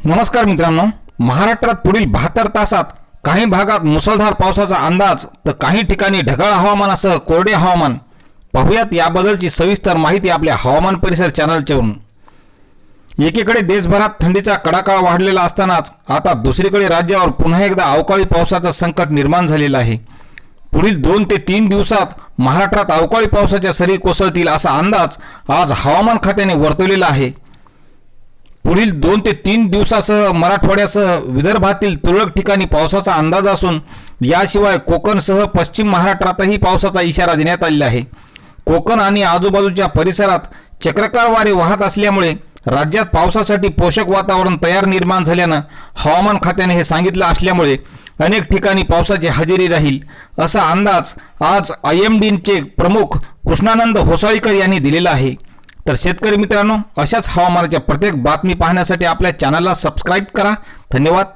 नमस्कार मित्रांनो, महाराष्ट्रात पुढील 72 तासात काही भागात मुसळधार पावसाचा अंदाज तर काही ठिकाणी ढगाळ हवामानासह कोरडे हवामान. पाहुयात याबद्दलची सविस्तर माहिती आपल्या हवामान परिसर चॅनलवरून. एकीकडे देशभरात थंडीचा कडाका वाढलेला असतानाच आता दुसरीकडे राज्यावर पुन्हा एकदा अवकाळी पावसाचं संकट निर्माण झालेलं आहे. पुढील 2 ते 3 दिवसात महाराष्ट्रात अवकाळी पावसाच्या सरी कोसळतील असा अंदाज आज हवामान खात्याने वर्तवलेला आहे. पुढील 2 ते 3 दिवसासह मराठवाड्यासह विदर्भातील तुरळक ठिकाणी पावसाचा अंदाज असून याशिवाय कोकणसह पश्चिम महाराष्ट्रातही पावसाचा इशारा देण्यात आलेला आहे. कोकण आणि आजूबाजूच्या परिसरात चक्राकार वारे वाहत असल्यामुळे राज्यात पावसासाठी पोषक वातावरण तयार निर्माण झाल्यानं हवामान खात्याने हे सांगितलं असल्यामुळे अनेक ठिकाणी पावसाची हजेरी राहील असा अंदाज आज IMDचे प्रमुख कृष्णानंद होसाळीकर यांनी दिलेला आहे. तर शेतकरी मित्रांनो, अशाच हवामानाच्या प्रत्येक बातमी पाहण्यासाठी आपल्या चॅनलला सबस्क्राईब करा. धन्यवाद.